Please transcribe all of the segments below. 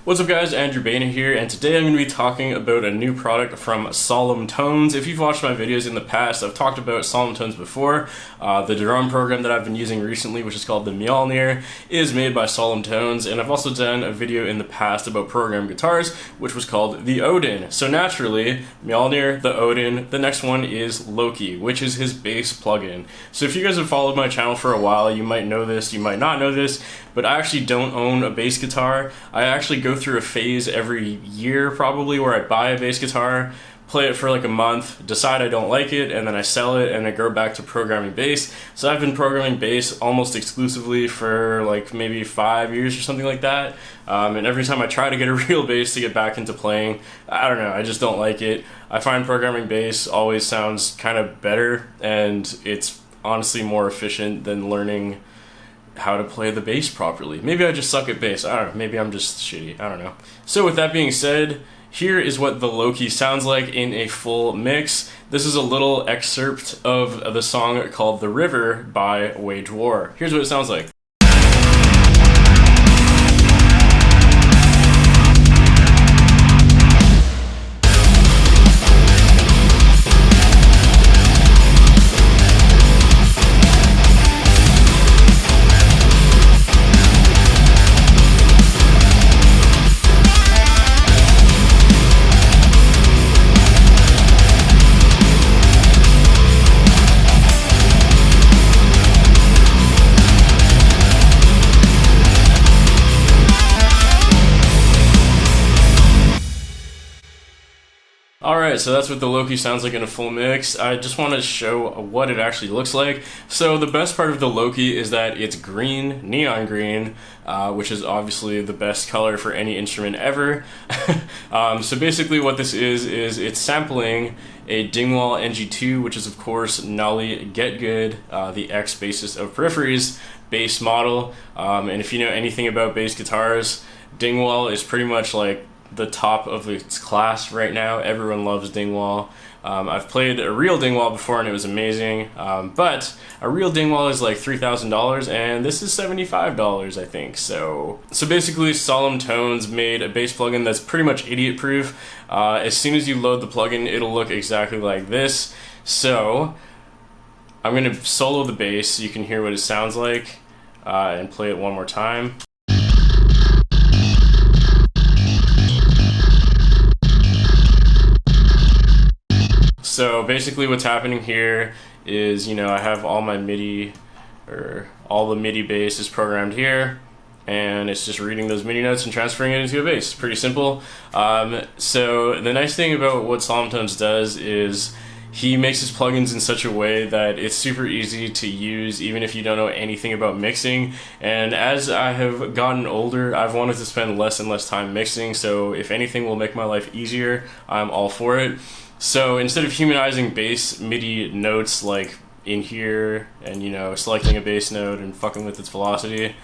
What's up guys, Andrew Baena here, and today I'm going to be talking about a new product from Solemn Tones. If you've watched my videos in the past, I've talked about Solemn Tones before. The drum program that I've been using recently, which is called the Mjolnir, is made by Solemn Tones, and I've also done a video in the past about programmed guitars, which was called the Odin. So naturally, Mjolnir, the Odin, the next one is Loki, which is his bass plugin. So if you guys have followed my channel for a while, you might know this, you might not know this, but I actually don't own a bass guitar. I actually go through a phase every year probably where I buy a bass guitar, play it for like a month, decide I don't like it, and then I sell it and I go back to programming bass. So I've been programming bass almost exclusively for like maybe 5 years or something like that. And every time I try to get a real bass to get back into playing, I don't know, I just don't like it. I find programming bass always sounds kind of better, and it's honestly more efficient than learning how to play the bass properly. Maybe I just suck at bass. I don't know. Maybe I'm just shitty. I don't know. So with that being said, here is what the Loki sounds like in a full mix. This is a little excerpt of the song called The River by Wage War. Here's what it sounds like. Alright, so that's what the Loki sounds like in a full mix. I just want to show what it actually looks like. So the best part of the Loki is that it's green, neon green, which is obviously the best color for any instrument ever. So basically what this is it's sampling a Dingwall NG2, which is of course Nolly Get Good, the ex-bassist of Periphery's bass model. And if you know anything about bass guitars, Dingwall is pretty much like the top of its class right now. Everyone loves Dingwall. I've played a real Dingwall before and it was amazing, but a real Dingwall is like $3,000 and this is $75, I think. So basically Solemn Tones made a bass plugin that's pretty much idiot proof. As soon as you load the plugin, it'll look exactly like this. So I'm gonna solo the bass so you can hear what it sounds like, and play it one more time. So basically what's happening here is, you know, I have all my Midi, or all the Midi bass is programmed here, and it's just reading those Midi notes and transferring it into a bass. Pretty simple. So the nice thing about what Solemn Tones does is he makes his plugins in such a way that it's super easy to use even if you don't know anything about mixing. And as I have gotten older, I've wanted to spend less and less time mixing, so if anything will make my life easier, I'm all for it. So instead of humanizing bass MIDI notes like in here and, you know, selecting a bass note and fucking with its velocity,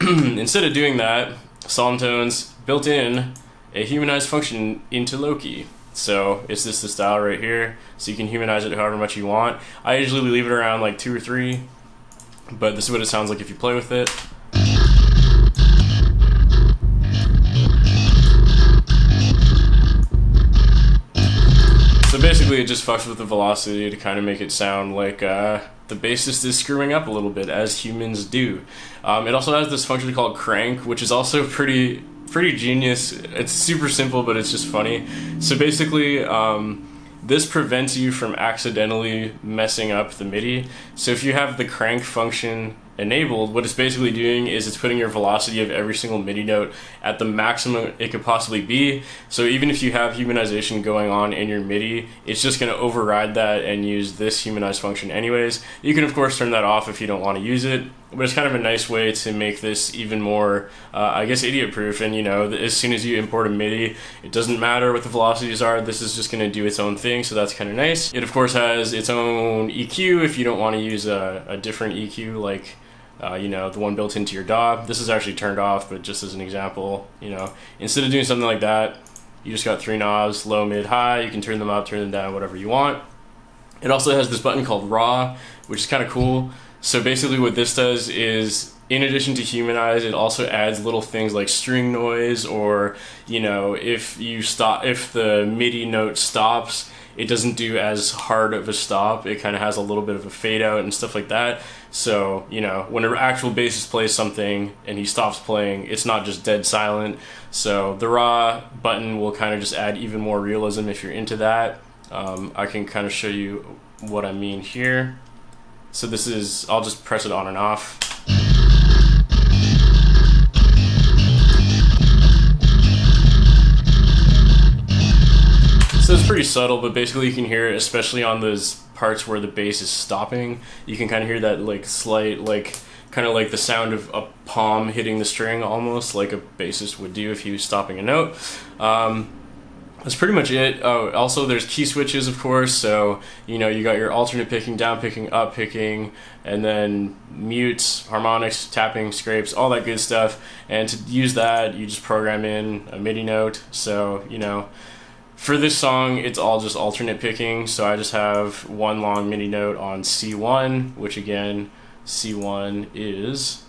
instead of doing that, Solemn Tones built in a humanized function into Loki. So it's just the style right here, so you can humanize it however much you want. I usually leave it around like 2 or 3, but this is what it sounds like if you play with it. So basically it just fucks with the velocity to kind of make it sound like the bassist is screwing up a little bit, as humans do. It also has this function called crank, which is also pretty genius. It's super simple, but it's just funny. So basically this prevents you from accidentally messing up the MIDI. So if you have the crank function enabled, what it's basically doing is it's putting your velocity of every single MIDI note at the maximum it could possibly be. So even if you have humanization going on in your MIDI, it's just going to override that and use this humanized function anyways. You can of course turn that off if you don't want to use it, but it's kind of a nice way to make this even more, I guess, idiot proof. And you know, as soon as you import a MIDI, it doesn't matter what the velocities are, this is just going to do its own thing, so that's kind of nice. It of course has its own EQ if you don't want to use a different EQ like you know, the one built into your DAW. This is actually turned off, but just as an example, you know, instead of doing something like that, you just got 3 knobs, low, mid, high. You can turn them up, turn them down, whatever you want. It also has this button called raw, which is kind of cool. So basically what this does is, in addition to humanize, it also adds little things like string noise, or, you know, if the MIDI note stops, it doesn't do as hard of a stop. It kind of has a little bit of a fade out and stuff like that. So, you know, when an actual bassist plays something and he stops playing, it's not just dead silent. So the raw button will kind of just add even more realism if you're into that. I can kind of show you what I mean here. So this is, I'll just press it on and off. So it's pretty subtle, but basically you can hear it, especially on those parts where the bass is stopping. You can kind of hear that like slight, like kind of like the sound of a palm hitting the string, almost like a bassist would do if he was stopping a note. That's pretty much it. Oh, also there's key switches, of course. So, you know, you got your alternate picking, down picking, up picking, and then mutes, harmonics, tapping, scrapes, all that good stuff. And to use that, you just program in a MIDI note. So, you know, for this song, it's all just alternate picking. So I just have one long MIDI note on C1, which again, C1 is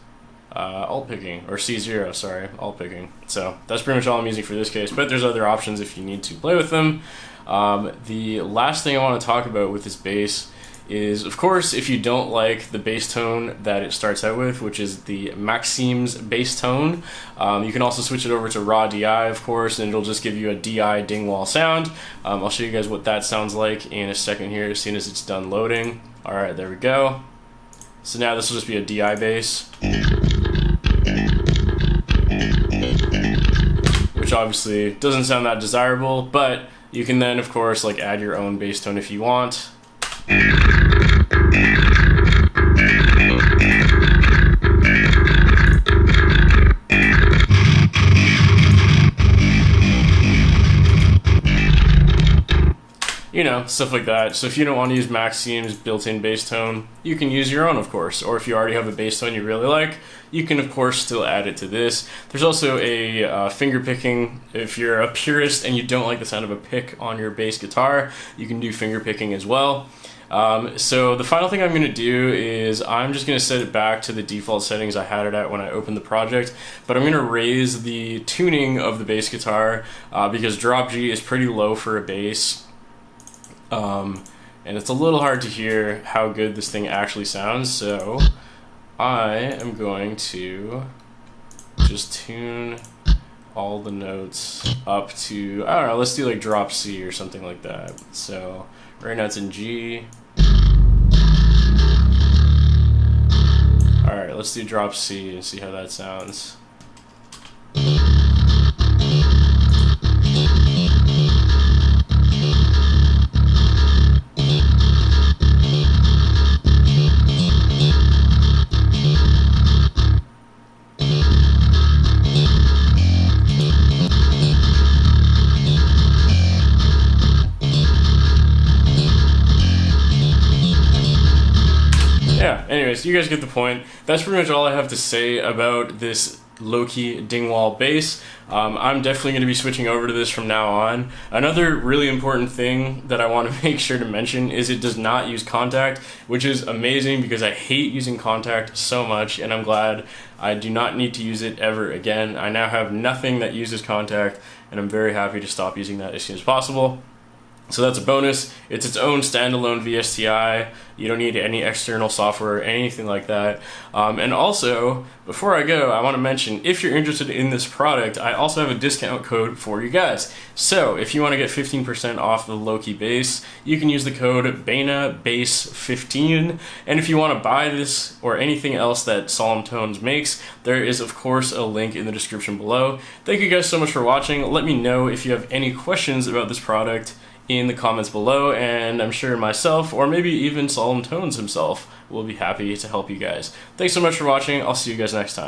alt picking, or C0, sorry, alt picking. So that's pretty much all I'm using for this case, but there's other options if you need to play with them. The last thing I want to talk about with this bass is, of course, if you don't like the bass tone that it starts out with, which is the Maxim's bass tone, you can also switch it over to raw DI, of course, and it'll just give you a DI ding-wall sound. I'll show you guys what that sounds like in a second here, as soon as it's done loading. All right, there we go. So now this will just be a DI bass, which obviously doesn't sound that desirable, but you can then, of course, like add your own bass tone if you want. You know, stuff like that. So if you don't want to use Maxim's built-in bass tone, you can use your own, of course. Or if you already have a bass tone you really like, you can, of course, still add it to this. There's also a finger picking. If you're a purist and you don't like the sound of a pick on your bass guitar, you can do finger picking as well. So the final thing I'm going to do is I'm just going to set it back to the default settings I had it at when I opened the project, but I'm going to raise the tuning of the bass guitar because drop G is pretty low for a bass. And it's a little hard to hear how good this thing actually sounds, so I am going to just tune all the notes up to, I don't know, let's do like drop C or something like that. So right now it's in G. Alright, let's do drop C and see how that sounds. Yeah, anyways, you guys get the point. That's pretty much all I have to say about this Loki Dingwall bass. I'm definitely going to be switching over to this from now on. Another really important thing that I want to make sure to mention is it does not use contact, which is amazing because I hate using contact so much, and I'm glad I do not need to use it ever again. I now have nothing that uses contact, and I'm very happy to stop using that as soon as possible. So that's a bonus. It's its own standalone VSTI. You don't need any external software or anything like that. And also, before I go, I want to mention, if you're interested in this product, I also have a discount code for you guys. So if you want to get 15% off the Loki bass, you can use the code Baena Bass 15. And if you want to buy this or anything else that Solemn Tones makes, there is of course a link in the description below. Thank you guys so much for watching. Let me know if you have any questions about this product in the comments below, and I'm sure myself, or maybe even Solemn Tones himself, will be happy to help you guys. Thanks so much for watching. I'll see you guys next time.